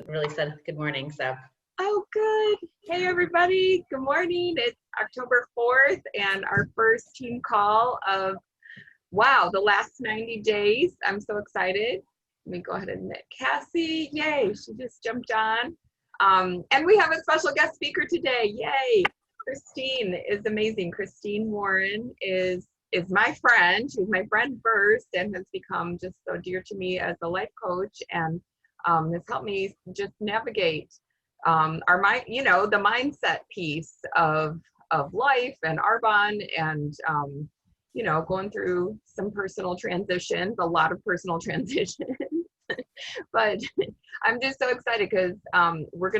really said good morning, so. Oh, good. Hey, everybody. Good morning. It's October 4th and our first team call of, wow, the last 90 days. I'm so excited. Let me go ahead and admit Cassie. Yay, she just jumped on. And we have a special guest speaker today. Yay. Christine is amazing. Christine Woryn is my friend. She's my friend first and has become just so dear to me as a life coach, and has helped me just navigate our mind, the mindset piece of life and Arbonne, and going through some personal transitions, a lot of personal transitions. But I'm just so excited because we're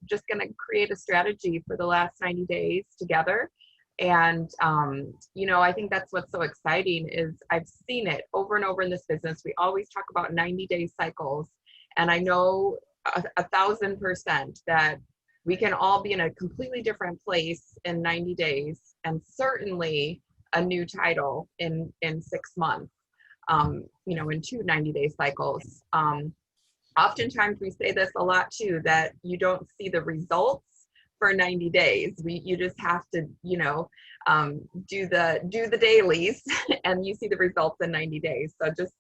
just gonna create a strategy for the last 90 days together. And I think that's what's so exciting is I've seen it over and over in this business. We always talk about 90-day cycles, and I know 1,000% that we can all be in a completely different place in 90 days, and certainly a new title in 6 months, in 2 90-day cycles. Oftentimes we say this a lot too, that you don't see the results for 90 days. You just have to, do the dailies and you see the results in 90 days. So just,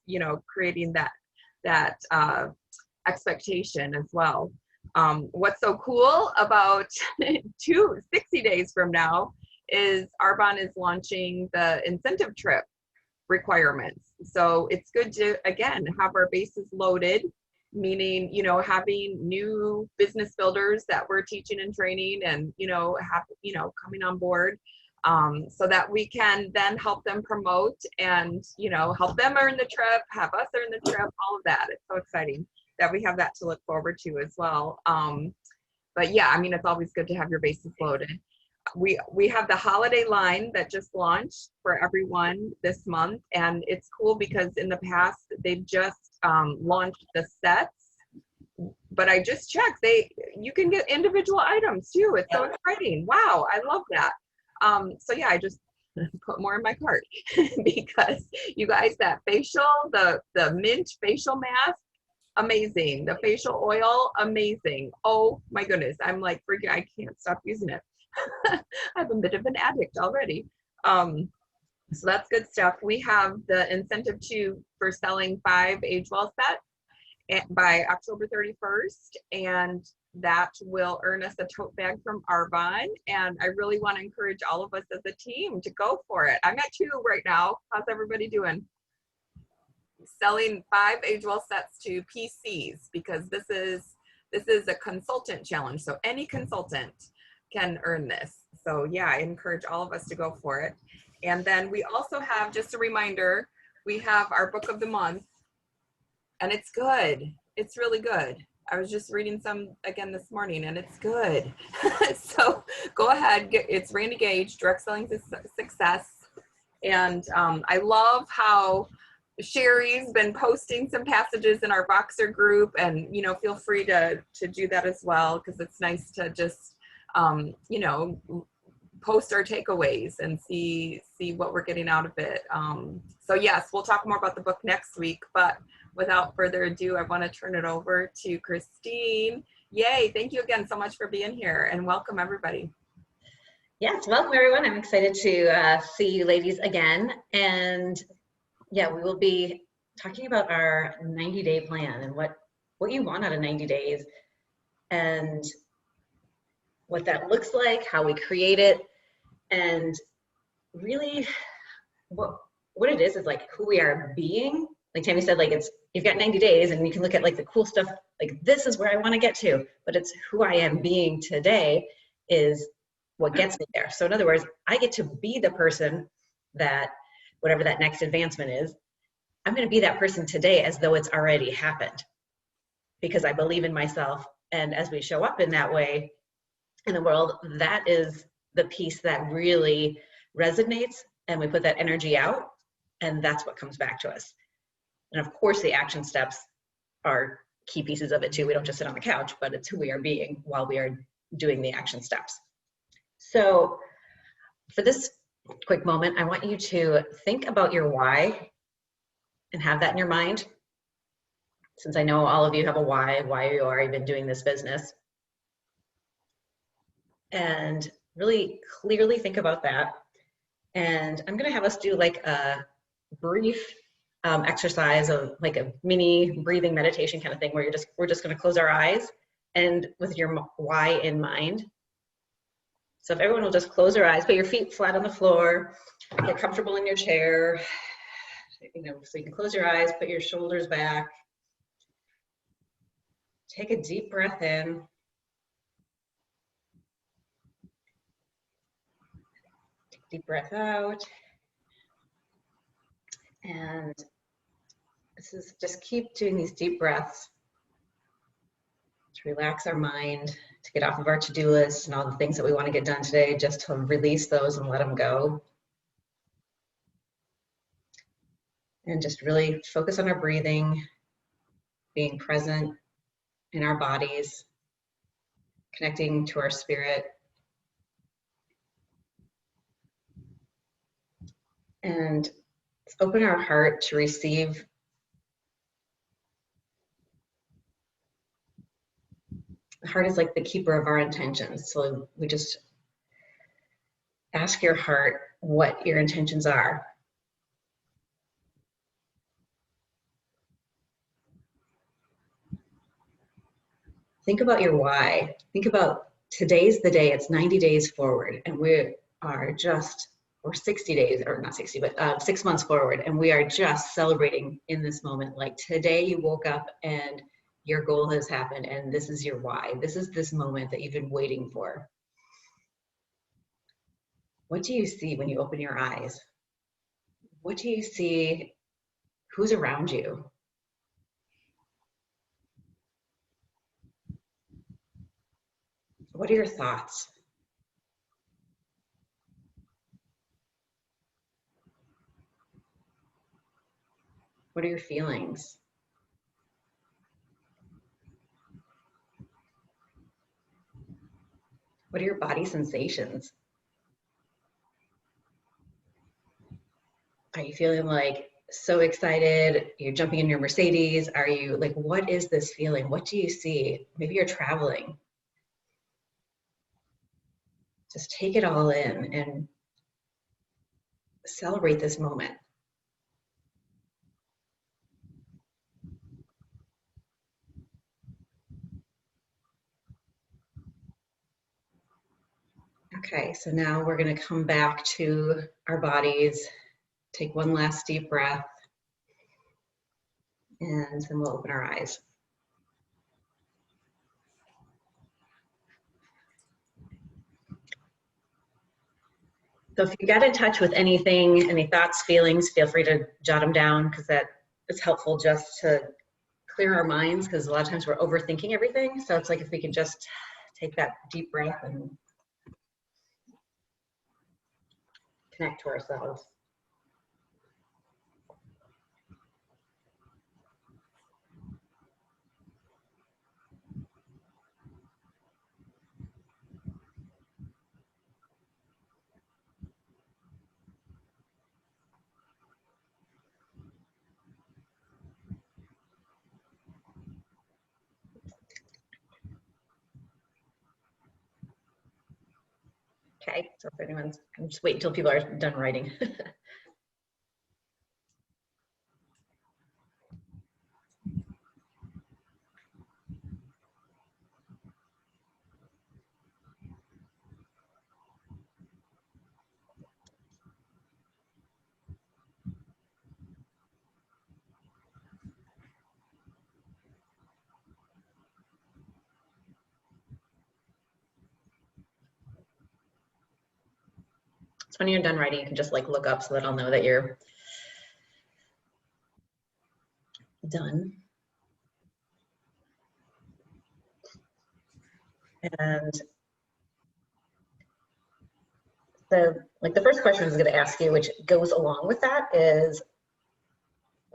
creating that expectation as well. What's so cool about 60 days from now is Arbonne is launching the incentive trip requirements. So it's good to, again, have our bases loaded, meaning, having new business builders that we're teaching and training and, coming on board, so that we can then help them promote and, help them earn the trip, have us earn the trip, all of that. It's so exciting that we have that to look forward to as well. But yeah, it's always good to have your bases loaded. We have the holiday line that just launched for everyone this month, and it's cool because in the past they've just launched the sets, but I just checked, you can get individual items too. It's so exciting. Wow, I love that. So yeah, I just put more in my cart because you guys, that facial, the mint facial mask, amazing. The facial oil, amazing. Oh my goodness, I'm like freaking, I can't stop using it. I'm a bit of an addict already. So that's good stuff. We have the incentive for selling 5 age well sets by October 31st, and that will earn us a tote bag from Arbonne. And I really want to encourage all of us as a team to go for it. I'm at 2 right now. How's everybody doing? Selling 5 age well sets to PCs, because this is a consultant challenge. So any consultant can earn this. So yeah, I encourage all of us to go for it. And then we also have, just a reminder, we have our book of the month, and it's good. It's really good. I was just reading some again this morning, and it's good. So go ahead, it's Randy Gage, Direct Selling Success. And I love how Sherry's been posting some passages in our Voxer group, and feel free to do that as well, because it's nice to just post our takeaways and see what we're getting out of it. So yes, we'll talk more about the book next week, but without further ado, I want to turn it over to Christine. Yay, thank you again so much for being here, and welcome everybody. Yes, welcome everyone. I'm excited to see you ladies again. And yeah, we will be talking about our 90-day plan and what you want out of 90 days and what that looks like, how we create it, and really what it is like who we are being. Like Tammy said, like you've got 90 days and you can look at like the cool stuff, like this is where I want to get to, but it's who I am being today is what gets me there. So in other words, I get to be the person that, whatever that next advancement is, I'm going to be that person today as though it's already happened, because I believe in myself. And as we show up in that way in the world, that is the piece that really resonates, and we put that energy out, and that's what comes back to us. And of course, the action steps are key pieces of it too. We don't just sit on the couch, but it's who we are being while we are doing the action steps. So for this quick moment, I want you to think about your why and have that in your mind. since I know all of you have a why you are even doing this business. And really clearly think about that. And I'm gonna have us do like a brief exercise of like a mini breathing meditation kind of thing where we're just gonna close our eyes and with your why in mind. So if everyone will just close their eyes, put your feet flat on the floor, get comfortable in your chair, so you can close your eyes, put your shoulders back. Take a deep breath in. Take a deep breath out. And this is just keep doing these deep breaths to relax our mind, to get off of our to-do list and all the things that we want to get done today, just to release those and let them go. And just really focus on our breathing, being present in our bodies, connecting to our spirit. And let's open our heart to receive the heart is like the keeper of our intentions. So we just ask your heart what your intentions are. Think about your why. Think about today's the day, it's 90 days forward, and we are just, or 60 days, or not 60, but 6 months forward, and we are just celebrating in this moment. Like today you woke up and your goal has happened, and this is your why. This is this moment that you've been waiting for. What do you see when you open your eyes? What do you see? Who's around you? What are your thoughts? What are your feelings? What are your body sensations? Are you feeling like so excited? You're jumping in your Mercedes? Are you like, what is this feeling? What do you see? Maybe you're traveling. Just take it all in and celebrate this moment. Okay, so now we're going to come back to our bodies. Take one last deep breath, and then we'll open our eyes. So if you get in touch with anything, any thoughts, feelings, feel free to jot them down, because that is helpful just to clear our minds, because a lot of times we're overthinking everything. So it's like if we can just take that deep breath and connect to ourselves. Okay, so if anyone's, I'm just waiting until people are done writing. So when you're done writing, you can just like look up so that I'll know that you're done. And the first question I was going to ask you, which goes along with that, is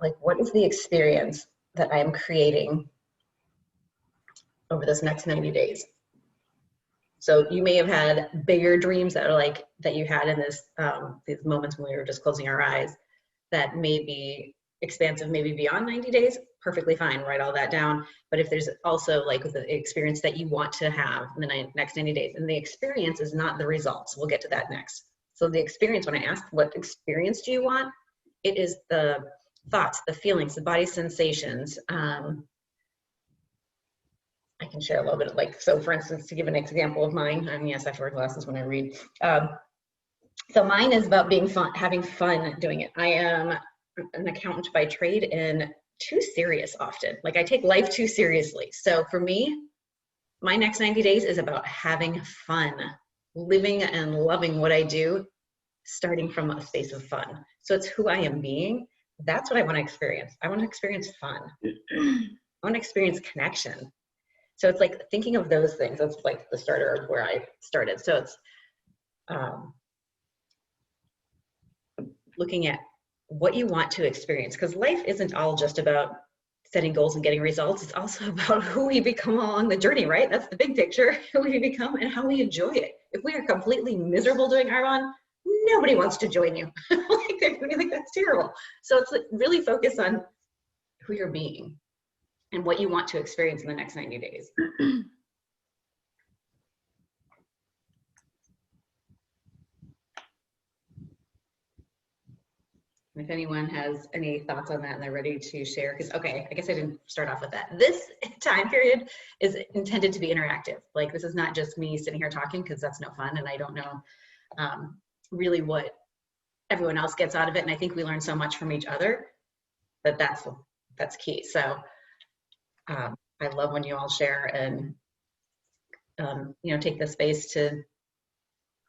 like, what is the experience that I am creating over this next 90 days? So you may have had bigger dreams that are like that you had in this these moments when we were just closing our eyes that may be expansive, maybe beyond 90 days. perfectly fine, write all that down. But if there's also like the experience that you want to have in the next 90 days, and the experience is not the results, we'll get to that next. So the experience, when I ask what experience do you want, it is the thoughts, the feelings, the body sensations. I can share a little bit of like, so for instance, to give an example of mine, and yes, I have to wear glasses when I read. So mine is about being fun, having fun doing it. I am an accountant by trade and too serious often. Like I take life too seriously. So for me, my next 90 days is about having fun, living and loving what I do, starting from a space of fun. So it's who I am being. That's what I want to experience. I want to experience fun. I want to experience connection. So it's like thinking of those things. That's like the starter of where I started. So it's looking at what you want to experience, because life isn't all just about setting goals and getting results. It's also about who we become along the journey, right? That's the big picture, who we become and how we enjoy it. If we are completely miserable doing Iron, nobody wants to join you. Like they're gonna be like, that's terrible. So it's like really focus on who you're being and what you want to experience in the next 90 days. If anyone has any thoughts on that and they're ready to share, because, okay, I guess I didn't start off with that. This time period is intended to be interactive. Like this is not just me sitting here talking, because that's no fun, and I don't know really what everyone else gets out of it. And I think we learn so much from each other, but that's key. So I love when you all share and take the space to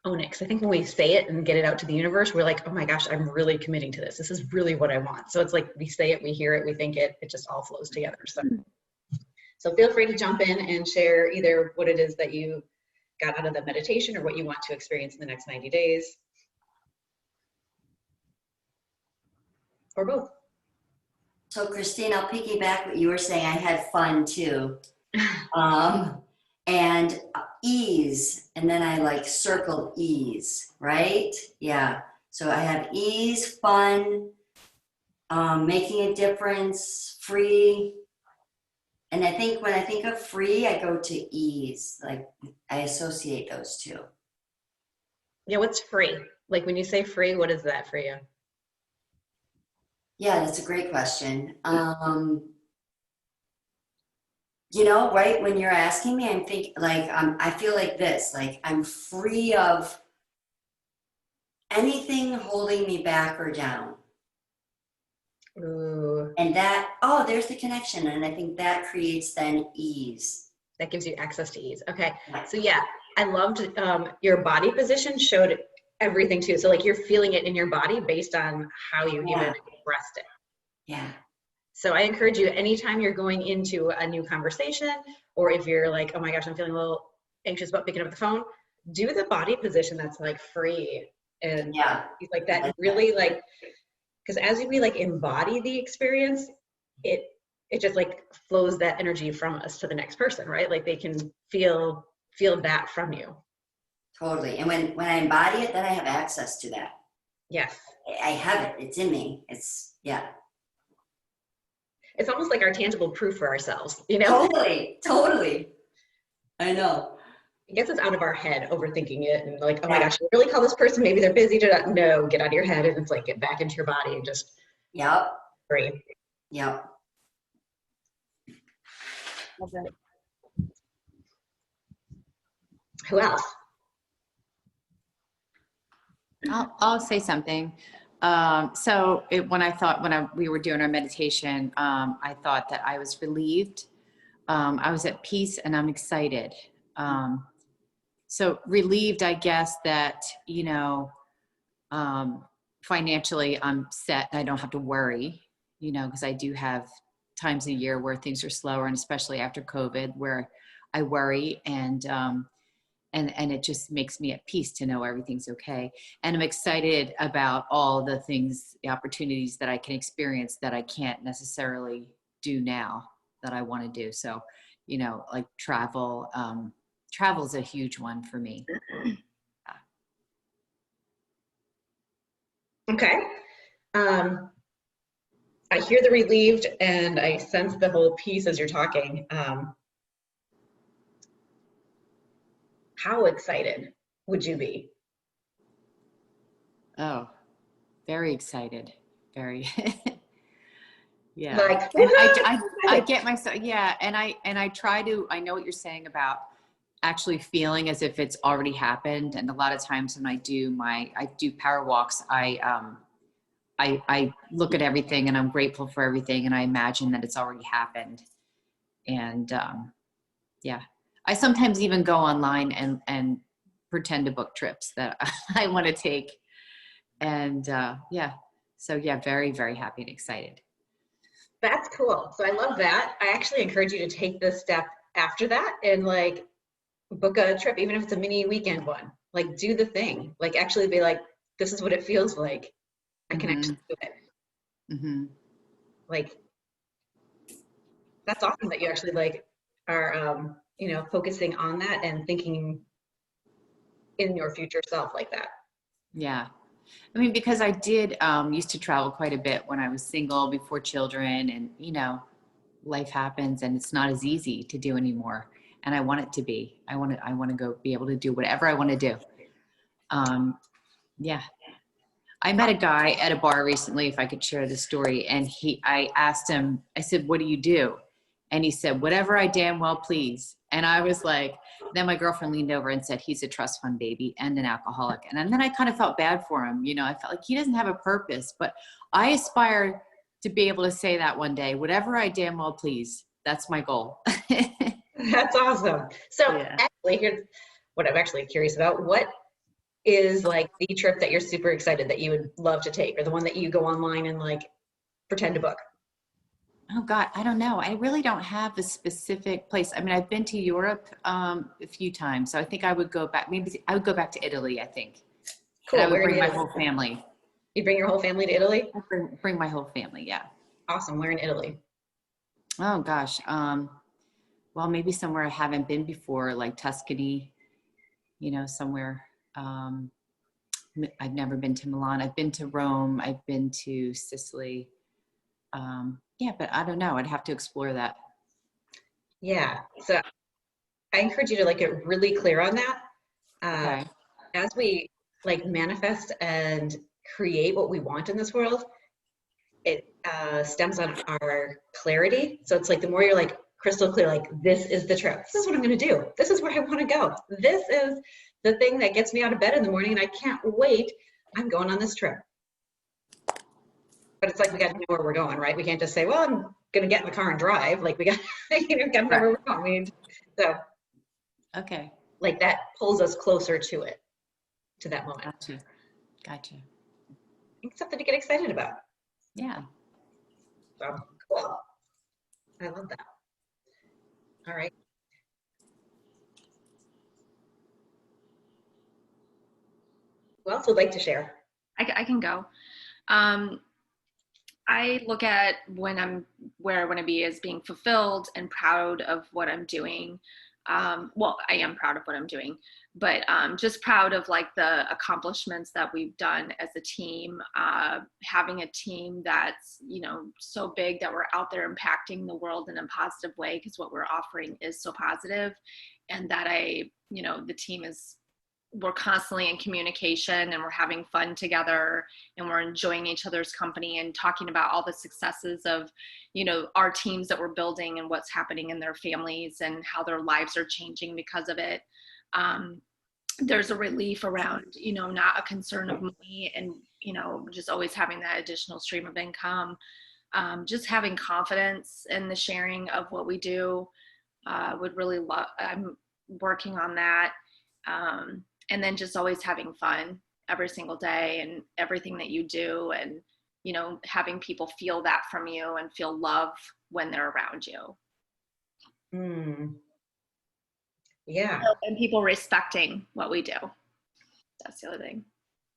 own it. Because I think when we say it and get it out to the universe, we're like, oh my gosh, I'm really committing to this. This is really what I want. So it's like we say it, we hear it, we think it, it just all flows together. So feel free to jump in and share either what it is that you got out of the meditation or what you want to experience in the next 90 days. Or both. So Christine, I'll piggyback what you were saying. I had fun too. And ease, and then I like circled ease, right? Yeah. So I have ease, fun, making a difference, free. And I think when I think of free, I go to ease. Like I associate those two. Yeah, what's free? Like when you say free, what is that for you? Yeah, that's a great question. Right when you're asking me, I'm thinking like I feel like this, like I'm free of anything holding me back or down. Ooh. And there's the connection. And I think that creates then ease. That gives you access to ease. Okay. Yeah. So yeah, I loved your body position showed everything too. So like you're feeling it in your body based on how you even expressed it. Yeah. So I encourage you, anytime you're going into a new conversation, or if you're like, oh my gosh, I'm feeling a little anxious about picking up the phone, do the body position that's like free. And like that really like, because as we like embody the experience, it just like flows that energy from us to the next person, right? Like they can feel that from you. Totally. And when I embody it, then I have access to that. Yes. I have it. It's in me. It's almost like our tangible proof for ourselves, you know? Totally. I know. It gets us out of our head overthinking it and like, oh my gosh, you really call this person, maybe they're busy. No, get out of your head, and it's like get back into your body and just breathe. Yep. Who else? I'll say something. When we were doing our meditation, I thought that I was relieved. I was at peace and I'm excited. So relieved, I guess that, financially I'm set and I don't have to worry, because I do have times a year where things are slower, and especially after COVID where I worry, and it just makes me at peace to know everything's okay. And I'm excited about all the things, the opportunities that I can experience that I can't necessarily do now that I want to do. So, like travel is a huge one for me. Okay. I I hear the relieved and I sense the whole piece as you're talking. How excited would you be? Oh, very excited. Very. Yeah. Like, And woohoo! I get myself, yeah. And I try to, I know what you're saying about actually feeling as if it's already happened. And a lot of times when I do power walks, I look at everything and I'm grateful for everything. And I imagine that it's already happened. And, yeah, I sometimes even go online and pretend to book trips that I want to take. And, yeah, so yeah, very, very happy and excited. That's cool. So I love that. I actually encourage you to take this step after that and like book a trip, even if it's a mini weekend one. Like do the thing. Like actually be like, this is what it feels like. I can actually do it. Mm-hmm. Like that's awesome that you actually like are you know, focusing on that and thinking in your future self like that. Yeah. I mean, because I did used to travel quite a bit when I was single before children, and you know, life happens and it's not as easy to do anymore. And I want it to be. I want to go be able to do whatever I want to do. Yeah. I met a guy at a bar recently, if I could share the story, and I asked him, I said, "What do you do?" And he said, "Whatever I damn well please." And I was like, then my girlfriend leaned over and said, "He's a trust fund baby and an alcoholic." And then I kind of felt bad for him. You know, I felt like he doesn't have a purpose, but I aspire to be able to say that one day, whatever I damn well please. That's my goal. That's awesome. So Yeah. actually, here's what I'm actually curious about. What is like the trip that you're super excited that you would love to take, or the one that you go online and like pretend to book? Oh God, I don't know. I really don't have a specific place. I mean, I've been to Europe a few times, so I think I would go back. Maybe I would go back to Italy, I think. Cool. And I would Where in bring my Italy? whole family. You bring your whole family to Italy? I'd bring my whole family, yeah. Awesome. Where in Italy? Oh gosh. Well, maybe somewhere I haven't been before, like Tuscany, you know, somewhere. I've never been to Milan. I've been to Rome. I've been to Sicily. Yeah, but I don't know. I'd have to explore that. Yeah. So I encourage you to like get really clear on that. Okay. As we like manifest and create what we want in this world, it stems on our clarity. So it's like the more you're like crystal clear, like this is the trip. This is what I'm going to do. This is where I want to go. This is the thing that gets me out of bed in the morning and I can't wait. I'm going on this trip. But it's like we got to know where we're going, right? We can't just say, well, I'm going to get in the car and drive. Like we got, you know, got to know where we're going. So Okay. like that pulls us closer to it, to that moment. Gotcha. It's something to get excited about. Yeah. So cool. I love that. All right. Who else would like to share? I can go. I look at when I'm where I want to be as being fulfilled and proud of what I'm doing. Well, I am proud of what I'm doing, but just proud of like the accomplishments that we've done as a team, having a team that's, you know, so big that we're out there impacting the world in a positive way because what we're offering is so positive, and that you know, the team we're constantly in communication and we're having fun together and we're enjoying each other's company and talking about all the successes of, you know, our teams that we're building and what's happening in their families and how their lives are changing because of it. There's a relief around, you know, not a concern of money and, you know, just always having that additional stream of income. Just having confidence in the sharing of what we do. Would really love, I'm working on that. And then just always having fun every single day and everything that you do, and, you know, having people feel that from you and feel love when they're around you. Yeah. And people respecting what we do. That's the other thing.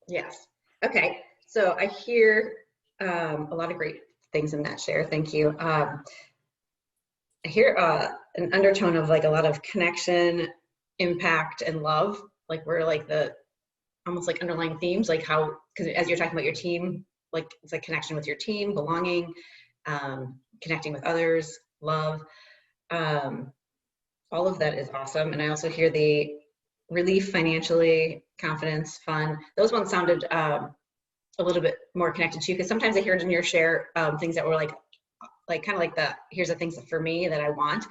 Yes. Okay. So I hear a lot of great things in that share. Thank you. I hear an undertone of like a lot of connection, impact, and love. Like we're like the almost like underlying themes, like how, because as you're talking about your team, like it's like connection with your team, belonging, connecting with others, love. All of that is awesome. And I also hear the relief financially, confidence, fun. Those ones sounded a little bit more connected to you, because sometimes I hear it in your share, things that were like kind of like the, here's the things for me that I want,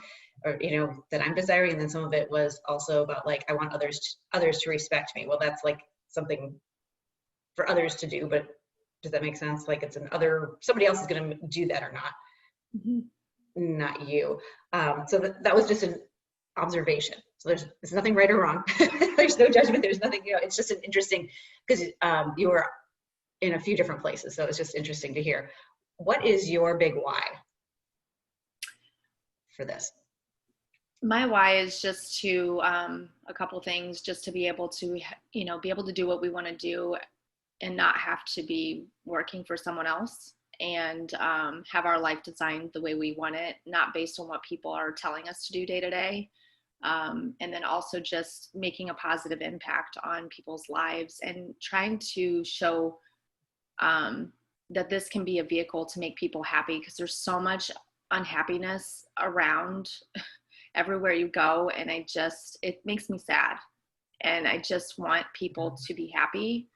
or, you know, that I'm desiring. And then some of it was also about like, I want others to respect me. Well, that's like something for others to do, but does that make sense? Like it's somebody else is going to do that or not, not you. So that was just an observation. So there's nothing right or wrong. There's no judgment. There's nothing, you know, it's just an interesting, because you were in a few different places. So it's just interesting to hear. What is your big why for this? My why is just to, a couple things, just to be able to, you know, be able to do what we want to do and not have to be working for someone else, and have our life designed the way we want it, not based on what people are telling us to do day to day. And then also just making a positive impact on people's lives and trying to show that this can be a vehicle to make people happy, because there's so much unhappiness around everywhere you go. And it makes me sad. And I just want people to be happy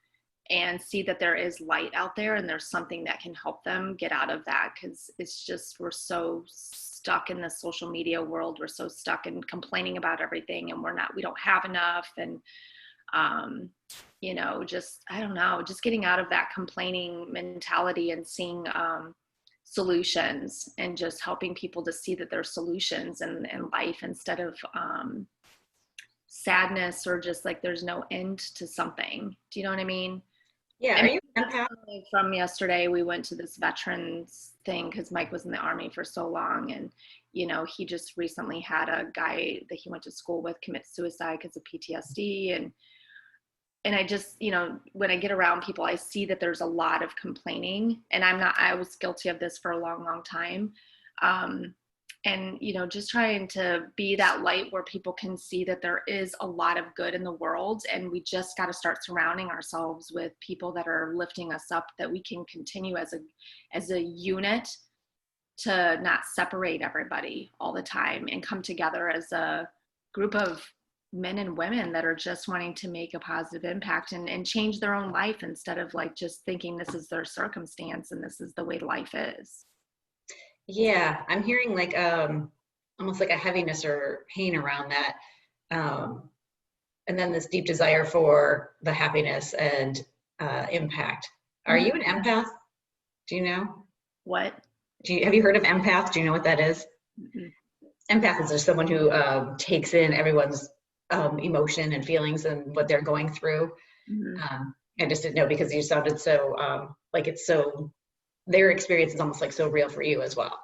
and see that there is light out there and there's something that can help them get out of that. Because it's just, we're so stuck in the social media world. We're so stuck in complaining about everything, and we don't have enough. And, you know, I don't know, just getting out of that complaining mentality and seeing solutions, and just helping people to see that there's solutions in life, instead of sadness or just like there's no end to something. Do you know what I mean? Yeah. And Are you empath? from yesterday, we went to this veterans thing because Mike was in the Army for so long, and you know, he just recently had a guy that he went to school with commit suicide because of PTSD. And I just, you know, when I get around people, I see that there's a lot of complaining, and I was guilty of this for a long, long time. And, you know, just trying to be that light where people can see that there is a lot of good in the world, and we just got to start surrounding ourselves with people that are lifting us up, that we can continue as a unit to not separate everybody all the time, and come together as a group of men and women that are just wanting to make a positive impact and change their own life, instead of like just thinking this is their circumstance and this is the way life is. Yeah, I'm hearing like almost like a heaviness or pain around that. And then this deep desire for the happiness and impact. Are you an empath? Do you know? What? Have you heard of empath? Do you know what that is? Mm-hmm. Empath is just someone who takes in everyone's emotion and feelings and what they're going through. Mm-hmm. I just didn't know, because you sounded so like it's so, their experience is almost like so real for you as well.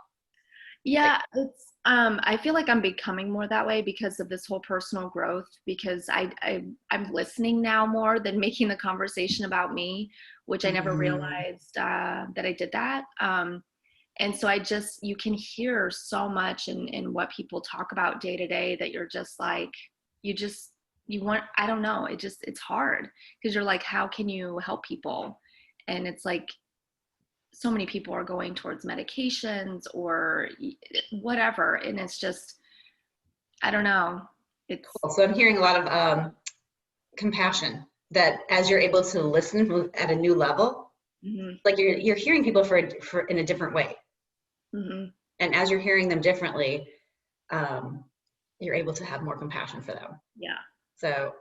Yeah, it's I feel like I'm becoming more that way because of this whole personal growth, because I'm listening now more than making the conversation about me, which I never realized that I did that. And so you can hear so much in what people talk about day to day, that you're just like, I don't know, it's hard, because you're like, how can you help people? And it's like, so many people are going towards medications or whatever. And it's just, I don't know. So I'm hearing a lot of compassion, that as you're able to listen at a new level, like you're hearing people for in a different way. And as you're hearing them differently, you're able to have more compassion for them. Yeah. So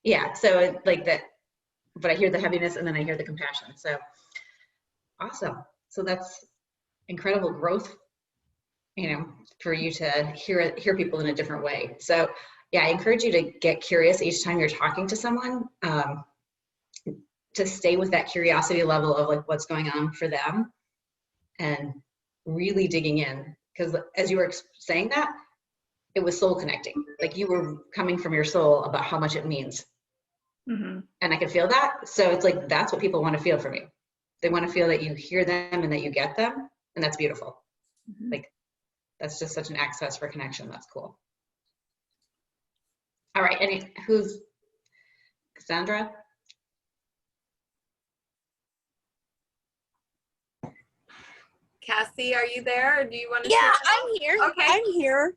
yeah, so like that, but I hear the heaviness and then I hear the compassion. So awesome. So that's incredible growth, you know, for you to hear people in a different way. So yeah, I encourage you to get curious each time you're talking to someone, to stay with that curiosity level of like what's going on for them, and really digging in. Because as you were saying that, it was soul connecting. Like you were coming from your soul about how much it means. And I could feel that. So it's like, that's what people want to feel from you. They want to feel that you hear them and that you get them. And that's beautiful. Like, that's just such an access for connection. That's cool. All right. Who's Cassandra? Cassie, are you there? Or do you want to Yeah, share? I'm here. Okay. I'm here.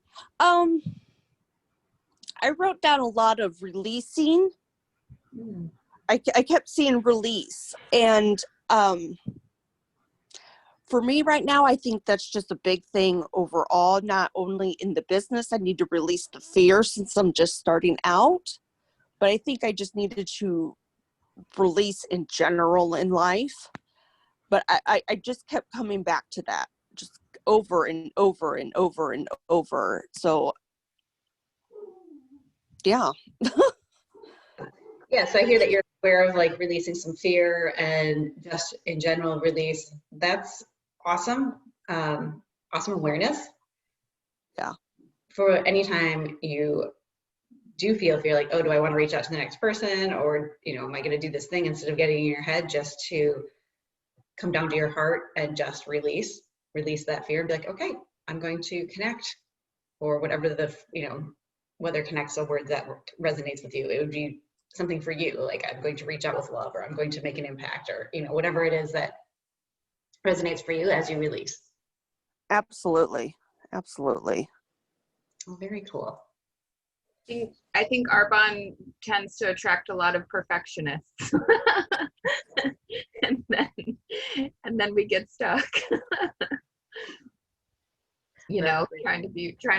I wrote down a lot of releasing. I kept seeing release, and for me right now, I think that's just a big thing overall, not only in the business. I need to release the fear since I'm just starting out, but I think I just needed to release in general in life. But I just kept coming back to that just over and over and over and over. So yeah. Yeah, so I hear that you're aware of like releasing some fear and just in general release. That's awesome. Awesome awareness. Yeah. For any time you do feel fear, like, oh, do I want to reach out to the next person, or am I going to do this thing, instead of getting in your head, just to come down to your heart and just release that fear and be like, okay, I'm going to connect, or whatever whether connect's a word that resonates with you. It would be something for you, like I'm going to reach out with love, or I'm going to make an impact, or whatever it is that resonates for you as you release. Absolutely. Oh, very cool. I think Arbonne tends to attract a lot of perfectionists. and then we get stuck. Trying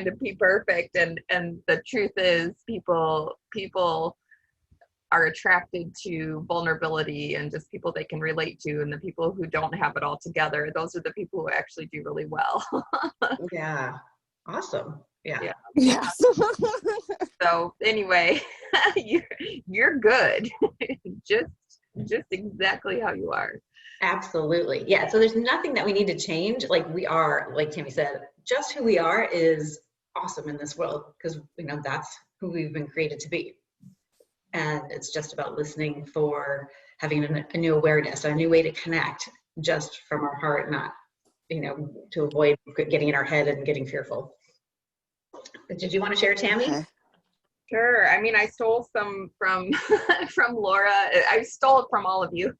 to be perfect, and the truth is people are attracted to vulnerability and just people they can relate to, and the people who don't have it all together, those are the people who actually do really well. Yeah. Awesome. Yeah. Yes. So anyway, you're good. just exactly how you are. Absolutely. Yeah. So there's nothing that we need to change. Like, we are, like Tammy said, just who we are is awesome in this world, because that's who we've been created to be. And it's just about listening for having a new awareness, a new way to connect just from our heart, not, to avoid getting in our head and getting fearful. Did you want to share, Tammy? Okay. Sure. I mean, I stole some from from Laura. I stole it from all of you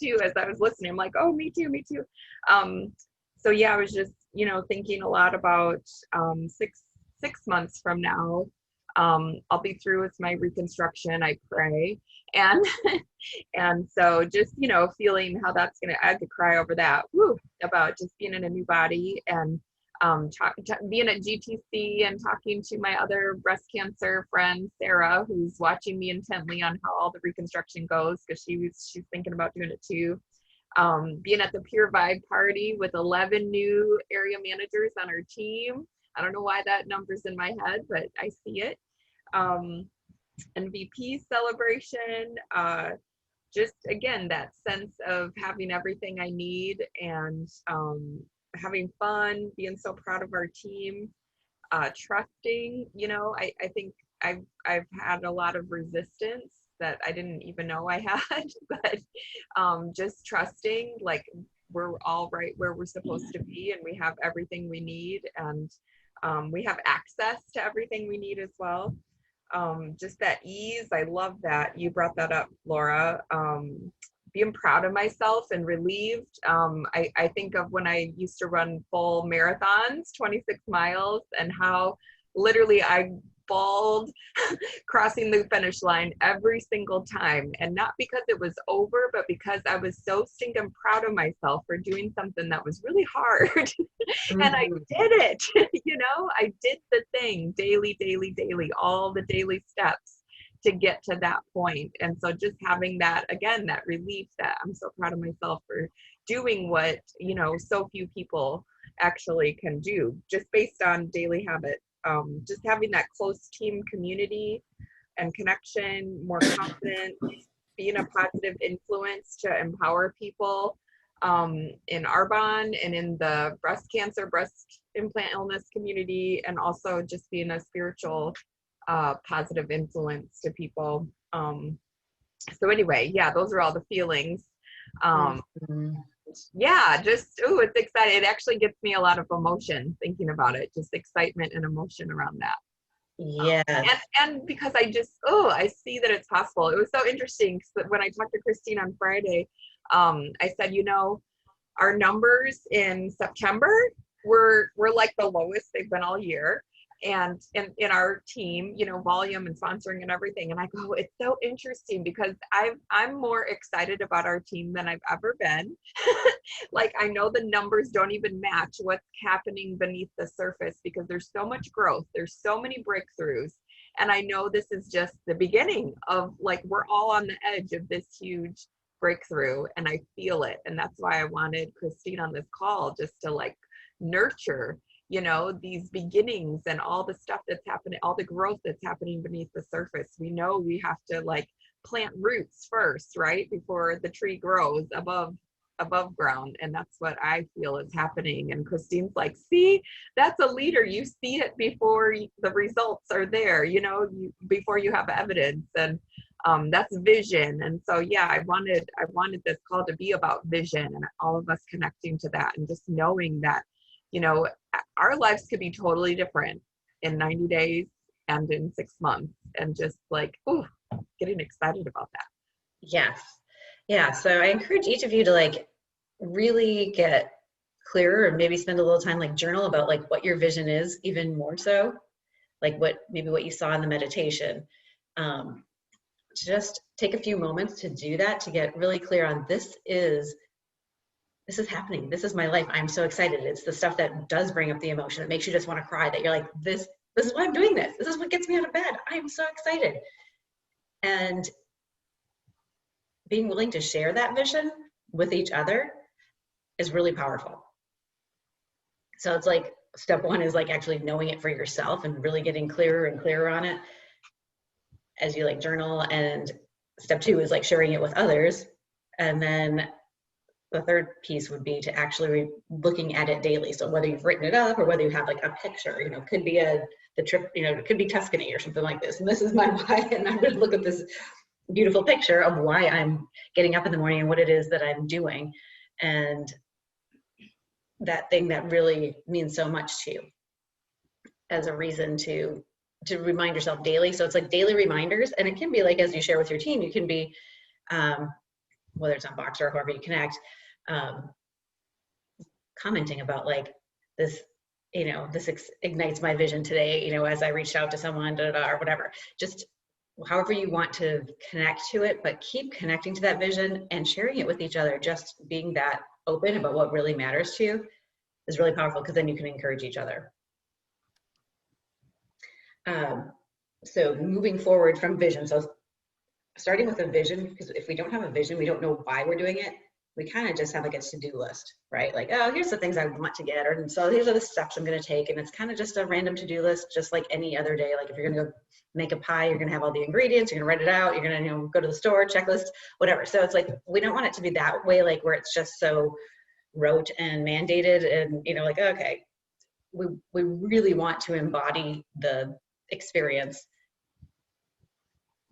too, as I was listening. I'm like, oh, me too. So yeah, I was just, thinking a lot about 6 months from now, I'll be through with my reconstruction, I pray. And so just, feeling how that's going to, I could cry over that, about just being in a new body, and being at GTC and talking to my other breast cancer friend, Sarah, who's watching me intently on how all the reconstruction goes, because she's thinking about doing it too. Being at the Pure Vibe party with 11 new area managers on our team. I don't know why that number's in my head, but I see it. MVP celebration, just again, that sense of having everything I need, and having fun, being so proud of our team, trusting, I think I've had a lot of resistance that I didn't even know I had, but just trusting, like, we're all right where we're supposed to be, and we have everything we need, and we have access to everything we need as well. Just that ease, I love that you brought that up, Laura. Being proud of myself and relieved. I think of when I used to run full marathons, 26 miles, and how literally I bawled crossing the finish line every single time. And not because it was over, but because I was so stinking proud of myself for doing something that was really hard. And I did it, I did the thing daily, all the daily steps to get to that point. And so just having that, again, that relief that I'm so proud of myself for doing what, so few people actually can do, just based on daily habit. Just having that close team community and connection, more confidence, being a positive influence to empower people in Arbonne and in the breast cancer, breast implant illness community, and also just being a spiritual positive influence to people. So anyway, yeah, those are all the feelings. Yeah, just, it's exciting. It actually gets me a lot of emotion thinking about it, just excitement and emotion around that. Yeah. And because I see that it's possible. It was so interesting, because when I talked to Christine on Friday, I said, our numbers in September were like the lowest they've been all year. And in our team, you know, volume and sponsoring and everything. And I go, it's so interesting because I'm more excited about our team than I've ever been. Like, I know the numbers don't even match what's happening beneath the surface because there's so much growth. There's so many breakthroughs. And I know this is just the beginning of, like, we're all on the edge of this huge breakthrough, and I feel it. And that's why I wanted Christine on this call, just to like nurture, you know, these beginnings and all the stuff that's happening, all the growth that's happening beneath the surface. We know we have to like plant roots first, right? Before the tree grows above ground. And that's what I feel is happening. And Christine's like, see, that's a leader. You see it before the results are there, you know, before you have evidence. And that's vision. And so, yeah, I wanted this call to be about vision and all of us connecting to that and just knowing that, you know, our lives could be totally different in 90 days and in 6 months, and just like, ooh, getting excited about that. Yes. Yeah. So I encourage each of you to like really get clearer and maybe spend a little time, like journal about like what your vision is, even more so, like what you saw in the meditation. Just take a few moments to do that, to get really clear on this is happening. This is my life. I'm so excited. It's the stuff that does bring up the emotion. It makes you just want to cry, that you're like, this is why I'm doing this. This is what gets me out of bed. I'm so excited. And being willing to share that vision with each other is really powerful. So it's like, step one is like actually knowing it for yourself and really getting clearer and clearer on it as you like journal. And step two is like sharing it with others. And then the third piece would be to actually looking at it daily. So whether you've written it up or whether you have like a picture, you know, could be the trip, you know, it could be Tuscany or something like this. And this is my why. And I'm going to look at this beautiful picture of why I'm getting up in the morning and what it is that I'm doing. And that thing that really means so much to you as a reason to remind yourself daily. So it's like daily reminders. And it can be like, as you share with your team, you can be, whether it's on Box or however you connect, commenting about like this, you know, this ignites my vision today, you know, as I reached out to someone, or whatever, just however you want to connect to it, but keep connecting to that vision and sharing it with each other. Just being that open about what really matters to you is really powerful, because then you can encourage each other. So moving forward from vision, so starting with a vision, because if we don't have a vision, we don't know why we're doing it. We kind of just have like a to-do list, right? Like, oh, here's the things I want to get, and so these are the steps I'm going to take. And it's kind of just a random to-do list, just like any other day. Like if you're going to go make a pie, you're going to have all the ingredients, you're going to write it out, you're going to, you know, go to the store, checklist, whatever. So it's like, we don't want it to be that way, like where it's just so rote and mandated and, you know, like, okay, we really want to embody the experience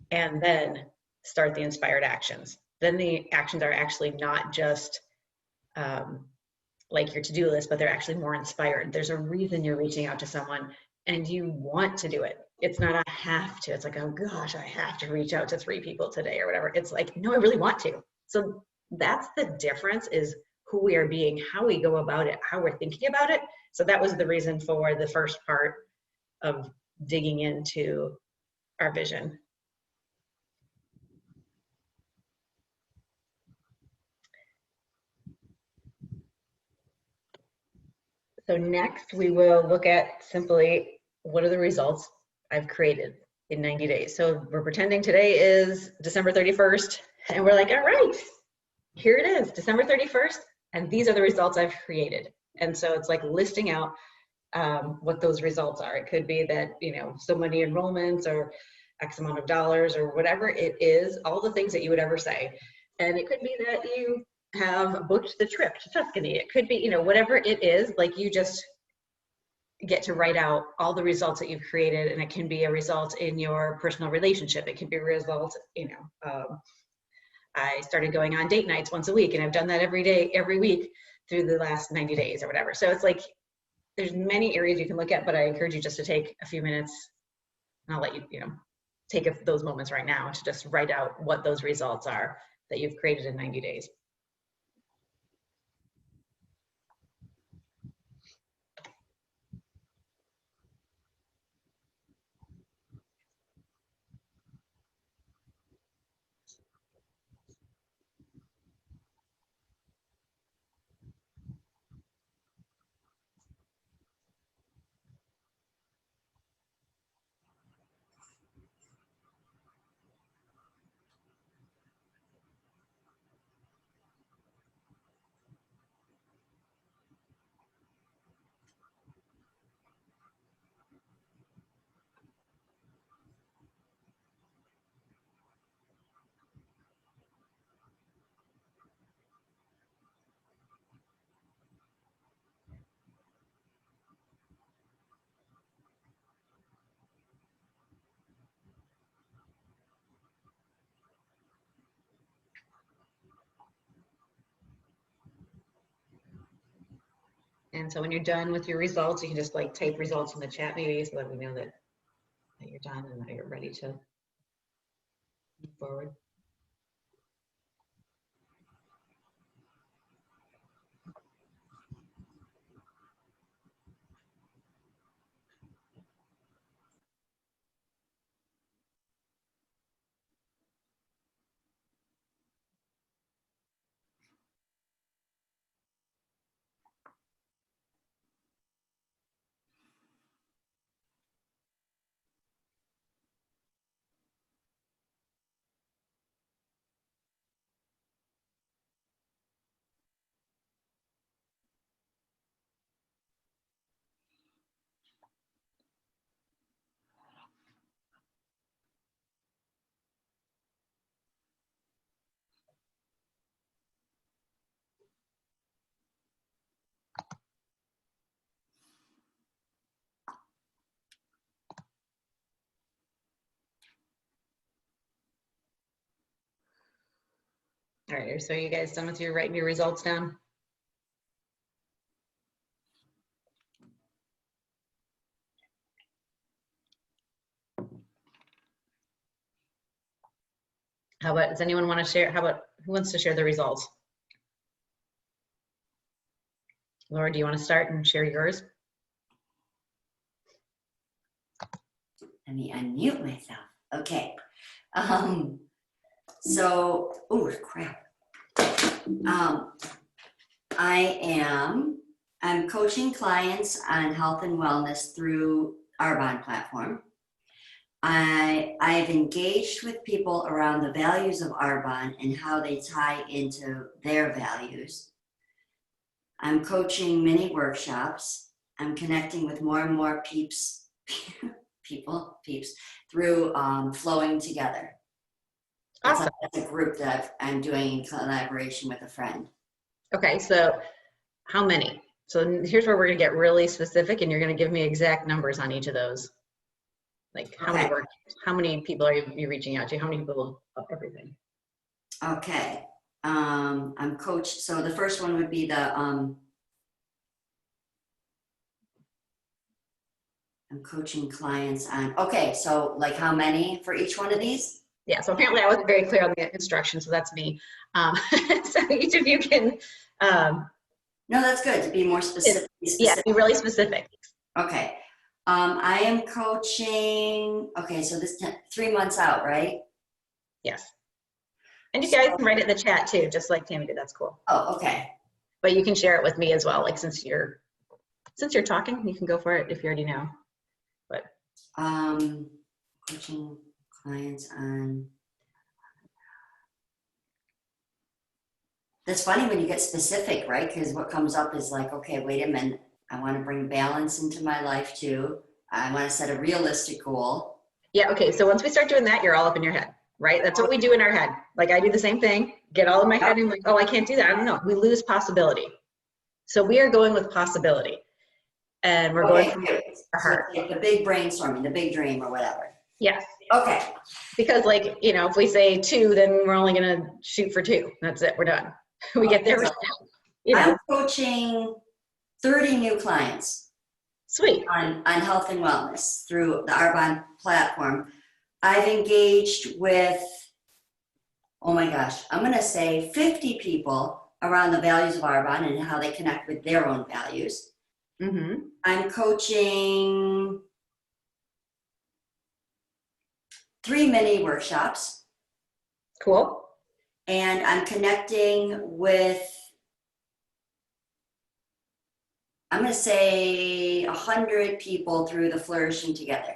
and then start the inspired actions. Then the actions are actually not just like your to-do list, but they're actually more inspired. There's a reason you're reaching out to someone and you want to do it. It's not a have to. It's like, oh gosh, I have to reach out to 3 people today or whatever. It's like, no, I really want to. So that's the difference, is who we are being, how we go about it, how we're thinking about it. So that was the reason for the first part of digging into our vision. So next we will look at simply, what are the results I've created in 90 days? So we're pretending today is December 31st and we're like, all right, here it is, December 31st, and these are the results I've created. And so it's like listing out what those results are. It could be that, you know, so many enrollments or X amount of dollars or whatever it is, all the things that you would ever say. And it could be that you have booked the trip to Tuscany. It could be, you know, whatever it is, like you just get to write out all the results that you've created. And it can be a result in your personal relationship. It can be a result, you know, I started going on date nights once a week, and I've done that every day, every week through the last 90 days or whatever. So it's like, there's many areas you can look at, but I encourage you just to take a few minutes, and I'll let you, you know, take those moments right now to just write out what those results are that you've created in 90 days. And so when you're done with your results, you can just like type results in the chat maybe so that we know that you're done and that you're ready to move forward. All right, so you guys done with your writing your results down? How about, does anyone want to share? How about, who wants to share the results? Laura, do you want to start and share yours? Let me unmute myself. Okay. So, oh crap. I'm coaching clients on health and wellness through Arbonne platform. I've engaged with people around the values of Arbonne and how they tie into their values. I'm coaching mini workshops. I'm connecting with more and more peeps through Flowing Together. Awesome. That's a group that I'm doing in collaboration with a friend. Okay, so how many? So here's where we're gonna get really specific and you're gonna give me exact numbers on each of those. Like how Okay. how many people are you reaching out to? How many people, everything? Okay. I'm coached. So the first one would be the, I'm coaching clients on, okay. So like how many for each one of these? Yeah, so apparently I wasn't very clear on the instructions, so that's me. So each of you can, No, that's good to be more specific. yeah, be really specific. Okay. I am coaching, okay, so this 3 months out, right? Yes. And you guys can write it in the chat too, just like Tammy did, that's cool. Oh, okay. But you can share it with me as well, like since you're talking, you can go for it if you already know. But coaching clients on, that's funny when you get specific, right? Because what comes up is like, okay, wait a minute. I want to bring balance into my life too. I want to set a realistic goal. yeah, okay, so once we start doing that, you're all up in your head, right? That's what we do in our head. Like I do the same thing, get all in my head and like, oh, I can't do that. I don't know. We lose possibility. So we are going with possibility. And we're going from our heart. So like the big brainstorming, the big dream or whatever. Yes. Okay. Because like, you know, if we say 2, then we're only going to shoot for 2. That's it. We're done. We get there. So you know. I'm coaching 30 new clients. Sweet. On health and wellness through the Arbonne platform. I've engaged with, oh my gosh, I'm going to say 50 people around the values of Arbonne and how they connect with their own values. Mm-hmm. I'm coaching 3 mini workshops. Cool. And I'm connecting with, I'm going to say 100 people through the Flourishing Together.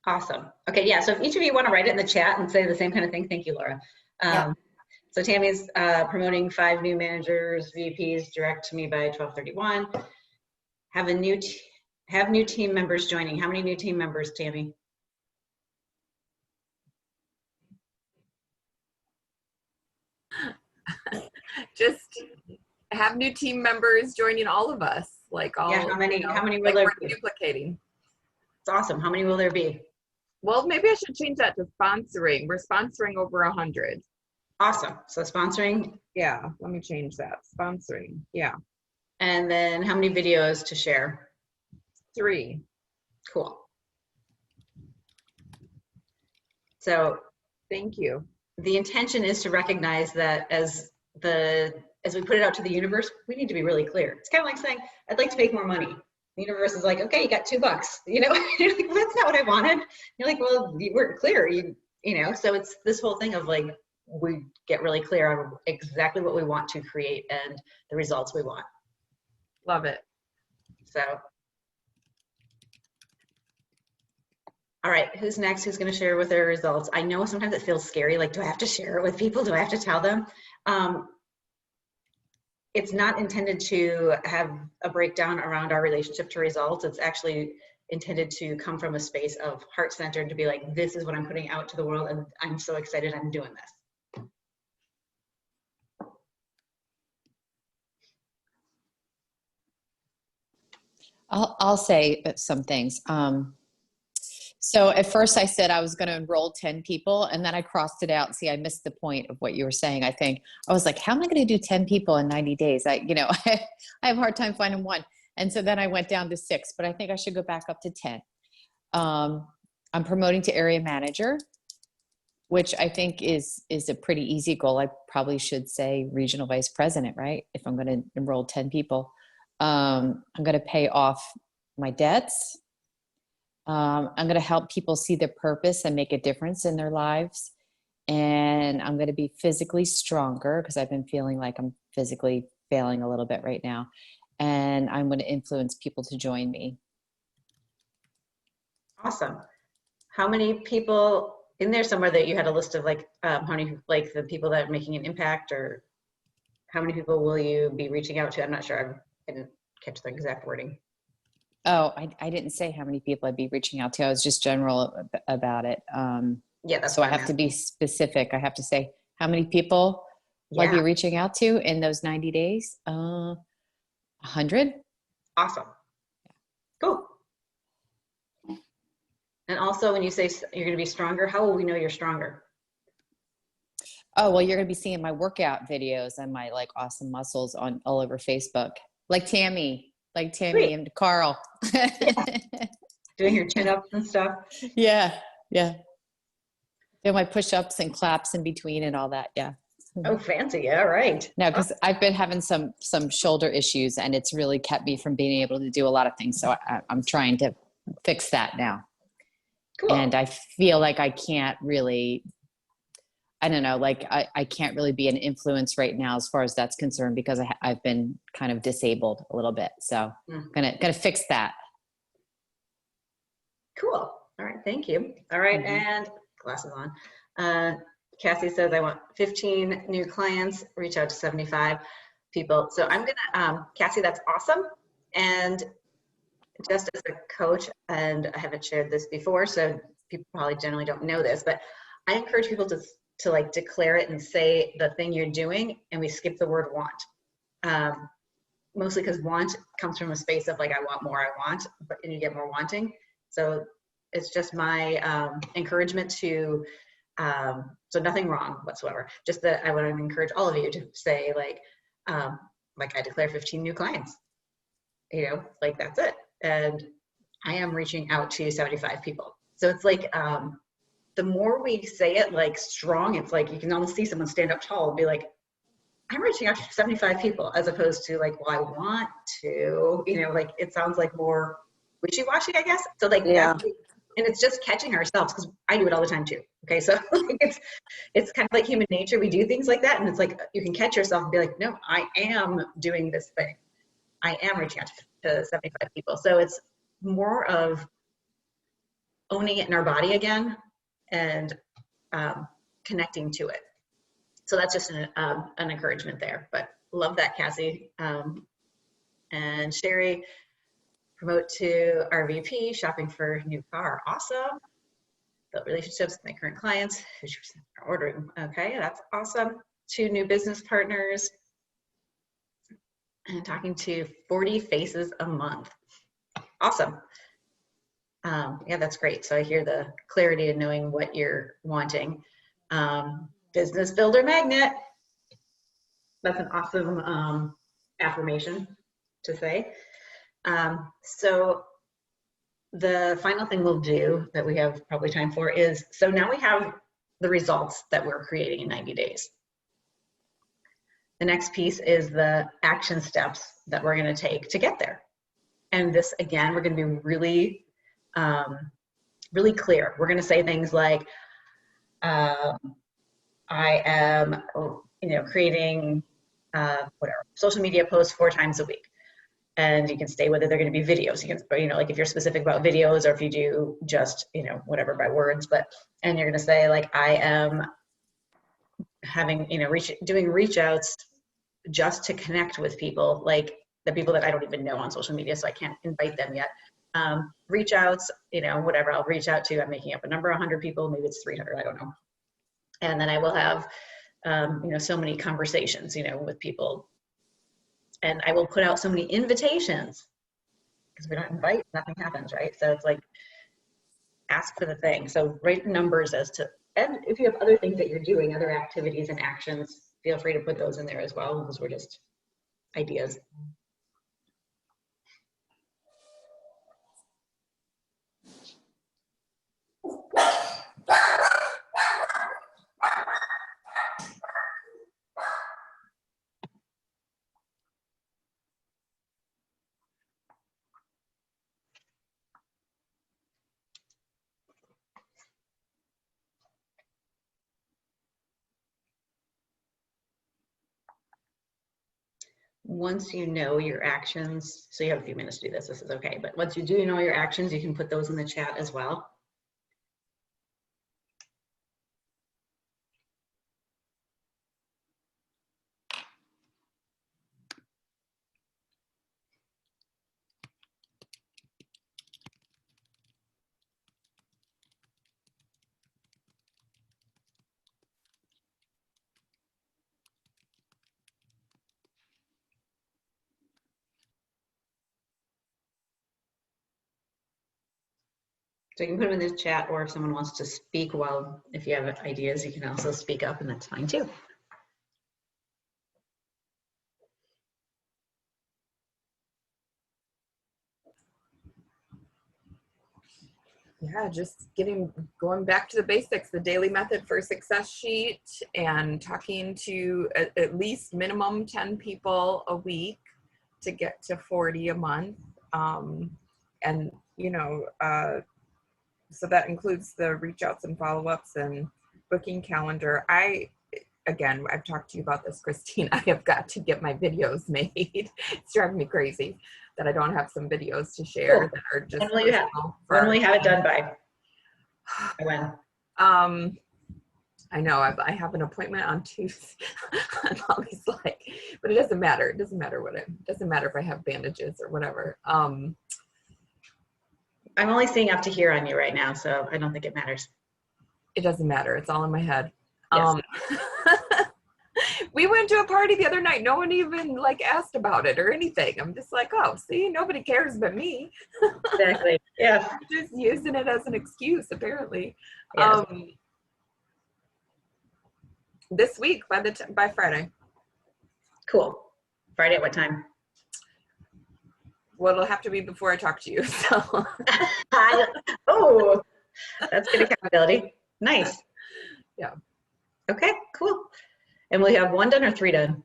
Awesome. Okay, yeah, so if each of you want to write it in the chat and say the same kind of thing, thank you, Laura. Yep. So Tammy's promoting 5 new managers, VPs, direct to me by 12/31. Have new team members joining. How many new team members, Tammy? Just have new team members joining all of us, like all. Yeah, how many will like there we're be? duplicating. It's awesome. How many will there be? Well, maybe I should change that to sponsoring. We're sponsoring over 100. Awesome. So sponsoring. Yeah, let me change that. Sponsoring. Yeah. And then how many videos to share? 3. Cool. So Thank you. the intention is to recognize that as we put it out to the universe, we need to be really clear. It's kind of like saying, I'd like to make more money. The universe is like, okay, you got $2. You know, you're like, well, that's not what I wanted. You're like, well, you weren't clear. You know, so it's this whole thing of like, we get really clear on exactly what we want to create and the results we want. Love it. So, all right, who's next? Who's going to share with their results? I know sometimes it feels scary. Like, do I have to share it with people? Do I have to tell them? It's not intended to have a breakdown around our relationship to results. It's actually intended to come from a space of heart-centered, to be like, this is what I'm putting out to the world, and I'm so excited I'm doing this. I'll say some things. So at first I said I was going to enroll 10 people, and then I crossed it out. See, I missed the point of what you were saying. I think I was like, how am I going to do 10 people in 90 days? I have a hard time finding one. And so then I went down to 6, but I think I should go back up to 10. I'm promoting to area manager, which I think is a pretty easy goal. I probably should say regional vice president, right? If I'm going to enroll 10 people. I'm going to pay off my debts. I'm going to help people see their purpose and make a difference in their lives. And I'm going to be physically stronger, because I've been feeling like I'm physically failing a little bit right now. And I'm going to influence people to join me. Awesome. How many people in there somewhere that you had a list of like, how many, like the people that are making an impact, or how many people will you be reaching out to? I'm not sure. I didn't catch the exact wording. Oh, I didn't say how many people I'd be reaching out to. I was just general about it. Yeah, that's so I what I'm have to be specific. I have to say how many people will I be reaching out to in those 90 days? 100. Awesome. Cool. And also, when you say you're going to be stronger, how will we know you're stronger? Oh, well, you're going to be seeing my workout videos and my like awesome muscles on all over Facebook, like Tammy Sweet. and Carl. Doing your chin-ups and stuff. Yeah. Doing my push-ups and claps in between and all that. Yeah. Oh, fancy. Yeah, right. No, because I've been having some shoulder issues, and it's really kept me from being able to do a lot of things. So I'm trying to fix that now. Cool. And I feel like I can't really, I don't know, like I can't really be an influence right now as far as that's concerned, because I've been kind of disabled a little bit. So gonna fix that. Cool. All right. Thank you. All right. And glasses on. Cassie says, I want 15 new clients, reach out to 75 people. So I'm gonna, Cassie, that's awesome. And just as a coach, and I haven't shared this before, so people probably generally don't know this, but I encourage people to like declare it and say the thing you're doing, and we skip the word want. Mostly because want comes from a space of like, I want more, I want, and you get more wanting. So it's just my encouragement to, so nothing wrong whatsoever. Just that I would encourage all of you to say like I declare 15 new clients, like that's it. And I am reaching out to 75 people. So it's like, the more we say it like strong, it's like you can almost see someone stand up tall and be like, I'm reaching out to 75 people, as opposed to like, well, I want to, like it sounds like more wishy-washy, I guess. So like, yeah. And it's just catching ourselves, because I do it all the time too. Okay, so it's kind of like human nature. We do things like that, and it's like you can catch yourself and be like, no, I am doing this thing. I am reaching out to 75 people. So it's more of owning it in our body again and connecting to it. So that's just an encouragement there. But love that, Cassie. And Sherry, promote to RVP, shopping for new car. Awesome. Built relationships with my current clients, ordering. Okay, that's awesome. 2 new business partners, and talking to 40 faces a month. Awesome. Yeah, that's great. So I hear the clarity of knowing what you're wanting. Business builder magnet. That's an awesome affirmation. to say. So the final thing we'll do that we have probably time for is, so now we have the results that we're creating in 90 days. The next piece is the action steps that we're going to take to get there. And this, again, we're going to be really, really clear. We're going to say things like, I am, creating whatever, social media posts 4 times a week. And you can stay whether they're going to be videos. You can, like if you're specific about videos, or if you do just, whatever by words, and you're going to say like, I am having, doing reach outs just to connect with people, like the people that I don't even know on social media, so I can't invite them yet. Reach outs, whatever I'll reach out to, I'm making up a number, 100 people, maybe it's 300, I don't know. And then I will have, so many conversations, with people. And I will put out so many invitations, because we don't invite, nothing happens, right? So it's like, ask for the thing. So write numbers as to, and if you have other things that you're doing, other activities and actions, feel free to put those in there as well. Those were just ideas. Once you know your actions, so you have a few minutes to do this, this is okay, but once you do know your actions, you can put those in the chat as well. So you can put them in the chat, or if someone wants to speak, if you have ideas, you can also speak up, and that's fine too. Yeah, just going back to the basics, the daily method for success sheet, and talking to at least minimum 10 people a week to get to 40 a month. And, so that includes the reach outs and follow-ups and booking calendar. Again, I've talked to you about this, Christine. I have got to get my videos made. It's driving me crazy that I don't have some videos to share. Cool. That are just when will you have it done by? When? I know I have an appointment on Tuesday. I'm always like, but it doesn't matter. It doesn't matter doesn't matter if I have bandages or whatever. I'm only seeing up to here on you right now, so I don't think it matters. It doesn't matter. It's all in my head. Yes. We went to a party the other night. No one even asked about it or anything. I'm just like, oh, see, nobody cares but me. Exactly. Yeah. Just using it as an excuse, apparently. Yes. This week by Friday. Cool. Friday at what time? Well, it'll have to be before I talk to you. So. Oh, that's good accountability. Nice. Yeah. Okay, cool. And will you have 1 done or 3 done?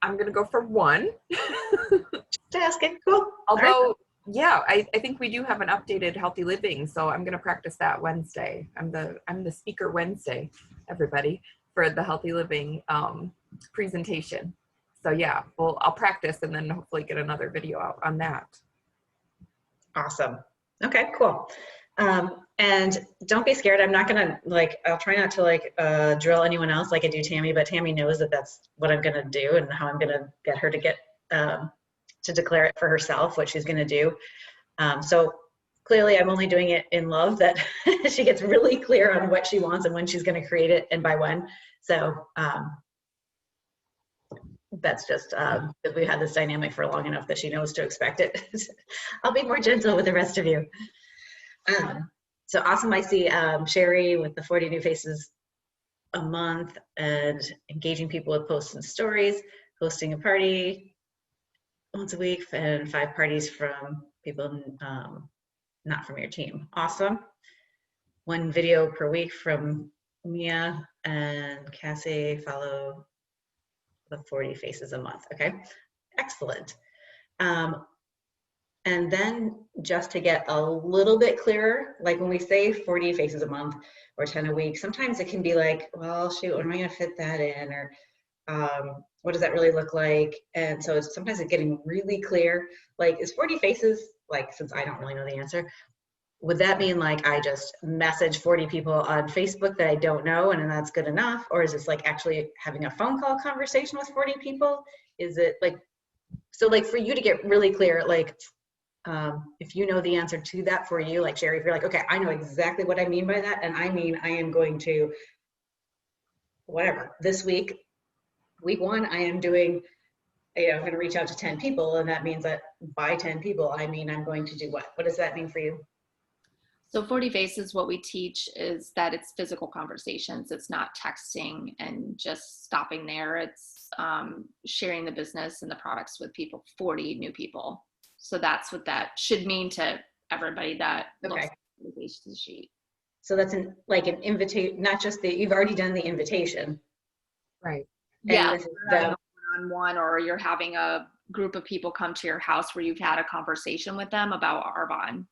I'm going to go for 1. Just asking. Cool. Although, yeah, I think we do have an updated Healthy Living, so I'm going to practice that Wednesday. I'm the speaker Wednesday, everybody, for the Healthy Living presentation. So yeah, I'll practice and then hopefully get another video out on that. Awesome. Okay, cool. And don't be scared. I'm not gonna I'll try not to drill anyone else like I do Tammy, but Tammy knows that that's what I'm gonna do and how I'm gonna get her to get to declare it for herself, what she's gonna do. So clearly I'm only doing it in love, that she gets really clear on what she wants and when she's gonna create it and by when. So that's just because we had this dynamic for long enough that she knows to expect it. I'll be more gentle with the rest of you. So awesome. I see Sherry with the 40 new faces a month and engaging people with posts and stories. hosting a party once a week and 5 parties from people not from your team. Awesome. 1 video per week from Mia and Cassie, follow the 40 faces a month. Okay, excellent. And then just to get a little bit clearer, like when we say 40 faces a month or 10 a week, sometimes it can be like, well, shoot, when am I gonna fit that in? Or what does that really look like? And so sometimes it's getting really clear, like is 40 faces, like since I don't really know the answer, would that mean like I just message 40 people on Facebook that I don't know and then that's good enough? Or is this like actually having a phone call conversation with 40 people? Is it like, so like for you to get really clear, like if you know the answer to that for you, like Sherry, if you're like, okay, I know exactly what I mean by that. And I mean, I am going to, whatever, this week, week 1, I am doing, I'm going to reach out to 10 people. And that means that by 10 people, I mean, I'm going to do what? What does that mean for you? So 40 Faces, what we teach is that it's physical conversations. It's not texting and just stopping there. It's sharing the business and the products with people, 40 new people. So that's what that should mean to everybody that looks at the invitation sheet. So that's like an invitation, not just you've already done the invitation. Right. Yeah. One-on-one, or you're having a group of people come to your house where you've had a conversation with them about Arbonne.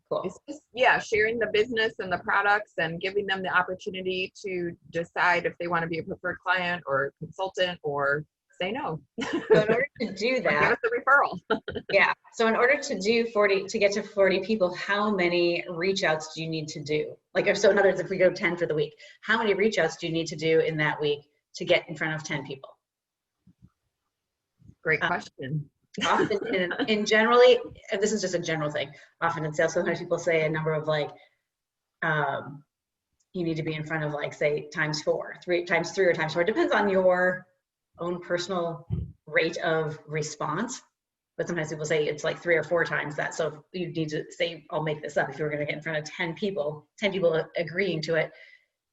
Cool. It's just, yeah, sharing the business and the products and giving them the opportunity to decide if they want to be a preferred client or consultant or say no. So in order to do that, give us a referral. Yeah. So in order to do 40, to get to 40 people, how many reach outs do you need to do? Like, if so, in other words, if we go 10 for the week, how many reach outs do you need to do in that week to get in front of 10 people? Great question. Often in generally, and this is just a general thing, often in sales, sometimes people say a number of like, you need to be in front of like, say, times 4, 3 times 3 or times 4. It depends on your own personal rate of response. But sometimes people say it's like 3 or 4 times that. So you need to say, I'll make this up. If you were going to get in front of 10 people agreeing to it,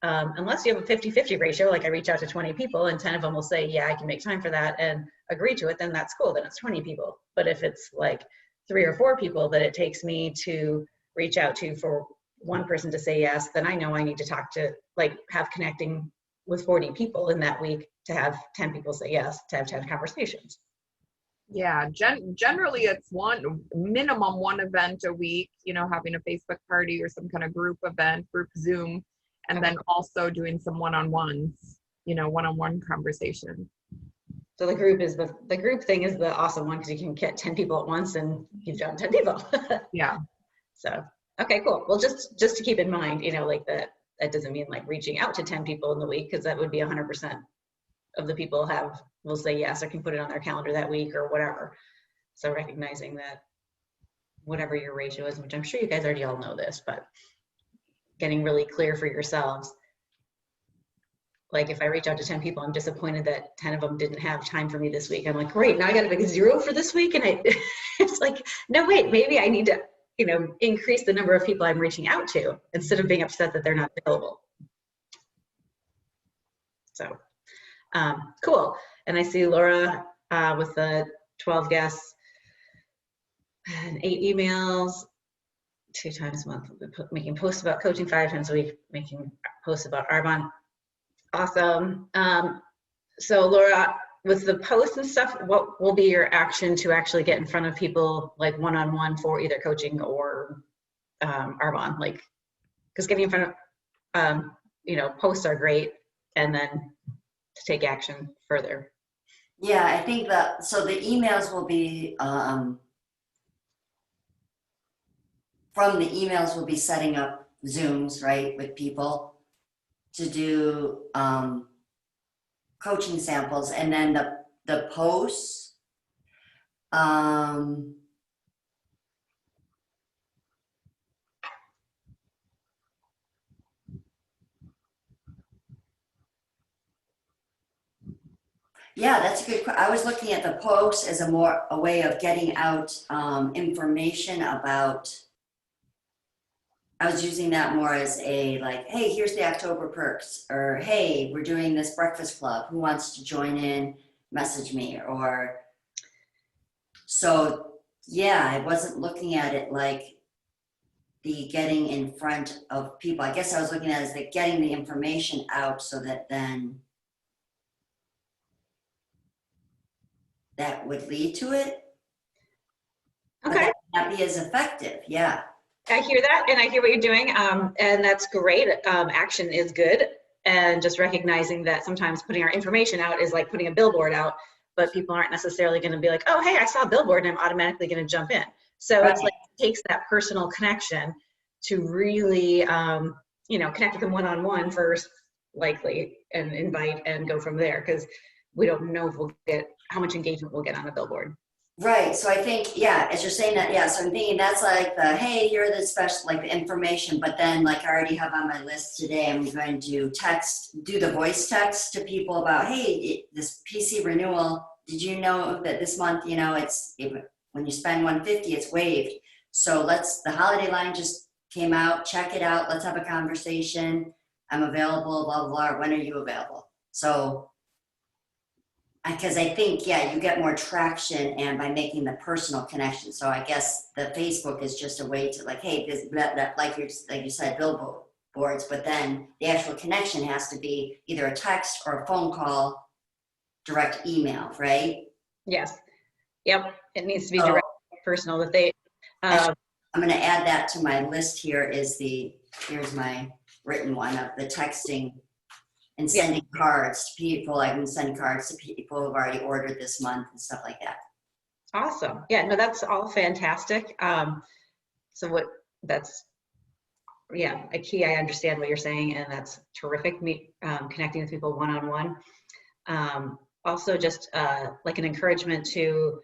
unless you have a 50-50 ratio, like I reach out to 20 people and 10 of them will say, yeah, I can make time for that and agree to it, then that's cool. Then it's 20 people. But if it's like 3 or 4 people that it takes me to reach out to for one person to say yes, then I know I need to talk to, like, have connecting with 40 people in that week to have 10 people say yes, to have 10 conversations. Yeah, generally it's minimum one event a week, having a Facebook party or some kind of group event, group Zoom, and then also doing some one-on-ones, one-on-one conversation. So the group thing is the awesome one because you can get 10 people at once and you've done 10 people. Yeah. So, okay, cool. Well, just to keep in mind, like that doesn't mean like reaching out to 10 people in the week, because that would be 100% of the people will say yes or can put it on their calendar that week or whatever. So recognizing that whatever your ratio is, which I'm sure you guys already all know this, but getting really clear for yourselves. Like if I reach out to 10 people, I'm disappointed that 10 of them didn't have time for me this week. I'm like, great, now I got to make a 0 for this week. And it's like, no, wait, maybe I need to, increase the number of people I'm reaching out to instead of being upset that they're not available. So cool. And I see Laura with the 12 guests and 8 emails, 2 times a month, making posts about coaching, 5 times a week, making posts about Arbonne. Awesome. So Laura, with the posts and stuff, what will be your action to actually get in front of people like one-on-one for either coaching or Arbonne? Like, because getting in front of, posts are great, and then to take action further. Yeah, I think so the emails will be, from the emails we'll be setting up Zooms, right, with people to do coaching samples, and then the posts, yeah, that's a good. I was looking at the posts as a way of getting out information about. I was using that more as a like, hey, here's the October perks, or hey, we're doing this breakfast club. Who wants to join in message me, or so yeah, I wasn't looking at it like the getting in front of people. I guess I was looking at it as the getting the information out so that then that would lead to it. But Okay. that would not be as effective. Yeah. I hear that, and I hear what you're doing, and that's great. Action is good, and just recognizing that sometimes putting our information out is like putting a billboard out, but people aren't necessarily going to be like, oh, hey, I saw a billboard, and I'm automatically going to jump in. So Right. it's like it takes that personal connection to really, connect with them one-on-one first, likely, and invite and go from there, because we don't know if we'll get how much engagement we'll get on a billboard. Right. So I think, yeah, as you're saying that, yeah. So I'm thinking that's like the, hey, here are the special, like the information, but then like I already have on my list today, I'm going to do the voice text to people about, hey, this PC renewal, did you know that this month, when you spend $150, it's waived. So the holiday line just came out, check it out. Let's have a conversation. I'm available, blah, blah, blah. When are you available? So because I think, yeah, you get more traction and by making the personal connection. So I guess the Facebook is just a way to like, hey, this, like you said, billboards, but then the actual connection has to be either a text or a phone call, direct email, right? Yes. Yep. It needs to be So direct, personal. That they. I'm going to add that to my list here. Here's my written one of the texting. And sending cards to people. I can send cards to people who've already ordered this month and stuff like that. Awesome. Yeah, no, that's all fantastic. A key, I understand what you're saying, and that's terrific. Connecting with people one-on-one. Also just like an encouragement to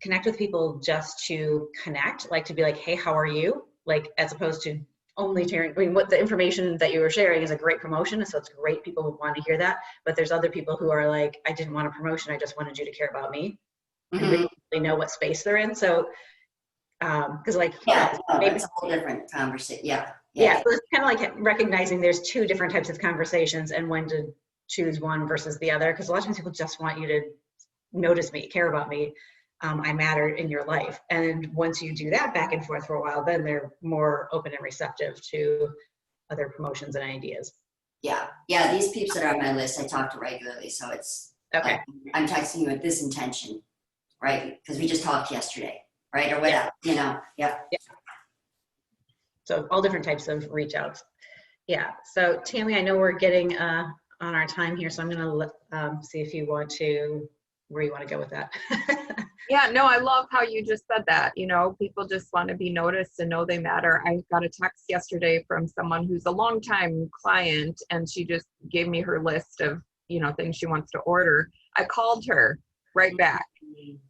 connect with people just to connect, like to be like, hey, how are you? Like, as opposed to only sharing, what the information that you were sharing is a great promotion, so it's great, people would want to hear that, but there's other people who are like, I didn't want a promotion, I just wanted you to care about me, and really know what space they're in. So because maybe it's a whole different conversation. Yeah, so it's kind of like recognizing there's two different types of conversations and when to choose one versus the other, because a lot of times people just want you to notice me, care about me, I matter in your life. And once you do that back and forth for a while, then they're more open and receptive to other promotions and ideas. Yeah, these peeps that are on my list, I talk to regularly, so it's okay. Like, I'm texting you with this intention, right? Because we just talked yesterday, right? Or whatever, yeah. So all different types of reach outs. Yeah. So Tammy, I know we're getting on our time here, so I'm going to see if you want to, where you want to go with that. Yeah, no, I love how you just said that. People just want to be noticed and know they matter. I got a text yesterday from someone who's a longtime client, and she just gave me her list of, things she wants to order. I called her right back.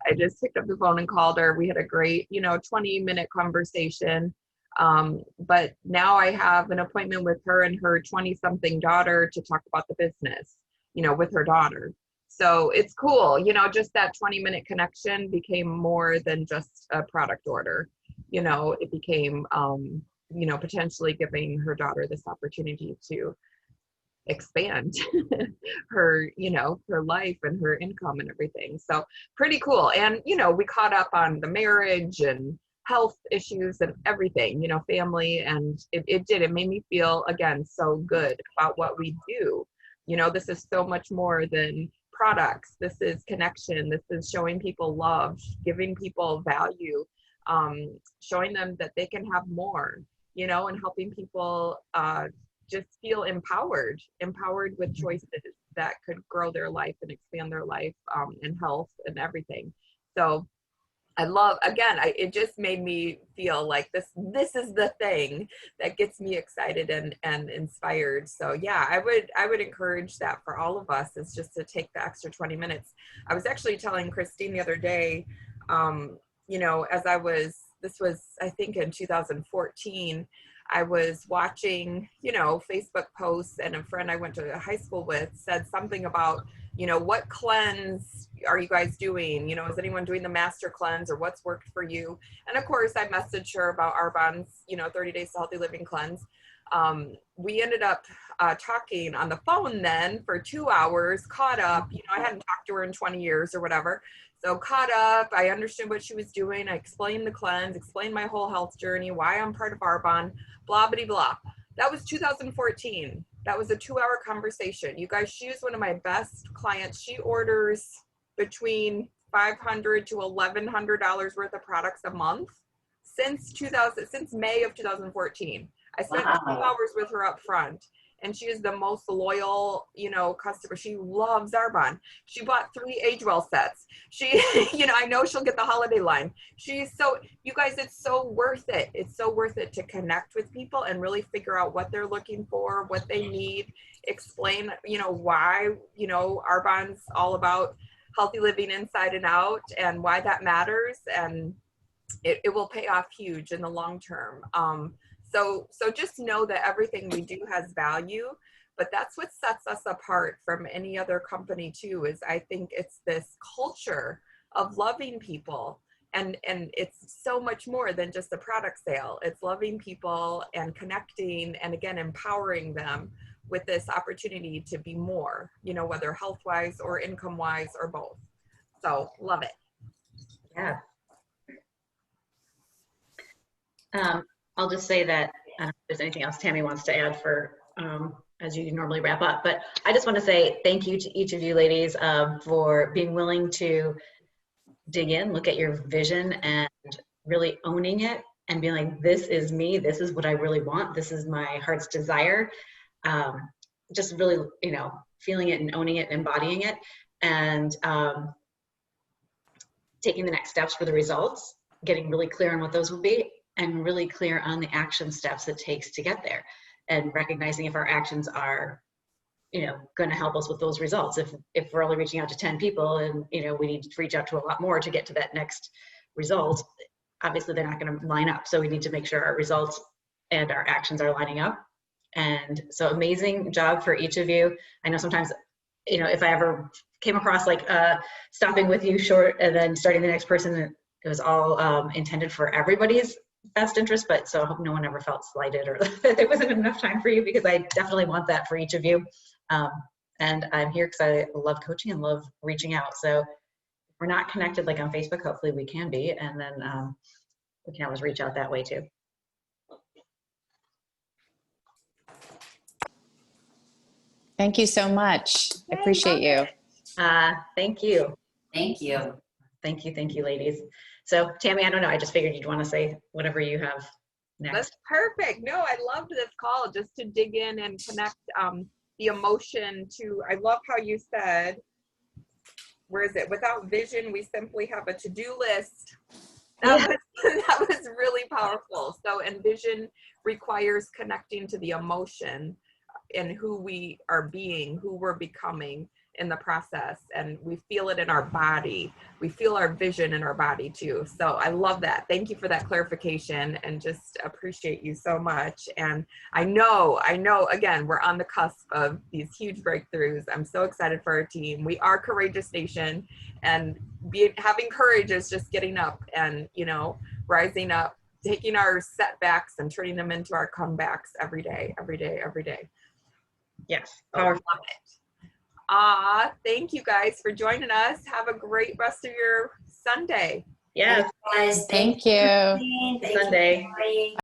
I just picked up the phone and called her. We had a great, 20-minute conversation. But now I have an appointment with her and her 20-something daughter to talk about the business, with her daughter. So it's cool, just that 20-minute connection became more than just a product order. It became, potentially giving her daughter this opportunity to expand her, her life and her income and everything. So pretty cool. And, we caught up on the marriage and health issues and everything, family. And it made me feel, again, so good about what we do. This is so much more than products. This is connection. This is showing people love, giving people value, showing them that they can have more, and helping people just feel empowered with choices that could grow their life and expand their life, and health and everything. So I love, again, it just made me feel like this is the thing that gets me excited and inspired. So yeah, I would encourage that for all of us, is just to take the extra 20 minutes. I was actually telling Christine the other day, this was, I think in 2014, I was watching, Facebook posts, and a friend I went to high school with said something about you know, what cleanse are you guys doing? You know, is anyone doing the master cleanse, or what's worked for you? And of course, I messaged her about Arbonne's, you know, 30 Days to Healthy Living cleanse. We ended up talking on the phone then for 2 hours, caught up. You know, I hadn't talked to her in 20 years or whatever. So caught up, I understood what she was doing. I explained the cleanse, explained my whole health journey, why I'm part of Arbonne, blah, blah, blah. That was 2014. That was a 2-hour conversation. You guys, she is one of my best clients. She orders between $500 to $1,100 worth of products a month since May of 2014. I spent 2 hours with her up front, and she is the most loyal, you know, customer. She loves Arbonne. She bought 3 age-well sets. She, you know, I know she'll get the holiday line. She's so, you guys, it's so worth it. It's so worth it to connect with people and really figure out what they're looking for, what they need, explain, you know, why, you know, Arbonne's all about healthy living inside and out, and why that matters. And it will pay off huge in the long term. So just know that everything we do has value, but that's what sets us apart from any other company too, is I think it's this culture of loving people. And it's so much more than just a product sale. It's loving people and connecting, and again, empowering them with this opportunity to be more, you know, whether health-wise or income-wise or both. So love it. Yeah. I'll just say that I don't know if there's anything else Tammy wants to add for as you normally wrap up, but I just want to say thank you to each of you ladies for being willing to dig in, look at your vision, and really owning it and being like, this is me, this is what I really want, this is my heart's desire. Just really, you know, feeling it and owning it and embodying it, and taking the next steps for the results, getting really clear on what those will be, and really clear on the action steps it takes to get there, and recognizing if our actions are, you know, going to help us with those results. If we're only reaching out to 10 people and, you know, we need to reach out to a lot more to get to that next result, obviously they're not going to line up. So we need to make sure our results and our actions are lining up. And so amazing job for each of you. I know sometimes, you know, if I ever came across like stopping with you short and then starting the next person, it was all intended for everybody's best interest, but so I hope no one ever felt slighted or that there wasn't enough time for you, because I definitely want that for each of you. And I'm here because I love coaching and love reaching out. So if we're not connected like on Facebook, hopefully we can be, and then we can always reach out that way too. Thank you so much. I appreciate you. Thank you. Thank you. Thank you, ladies. So Tammy, I don't know, I just figured you'd want to say whatever you have next. That's perfect. No, I loved this call just to dig in and connect the emotion to, I love how you said, where is it? Without vision, we simply have a to-do list. That was really powerful. So, and vision requires connecting to the emotion and who we are being, who we're becoming in the process, and we feel it in our body. We feel our vision in our body too. So I love that. Thank you for that clarification, and just appreciate you so much. And I know, again, we're on the cusp of these huge breakthroughs. I'm so excited for our team. We are Courageous Nation, and having courage is just getting up and, you know, rising up, taking our setbacks and turning them into our comebacks every day. Yes, powerful. Love it. Thank you guys for joining us. Have a great rest of your Sunday. Yes. Guys, Thank you. Thank Sunday. you.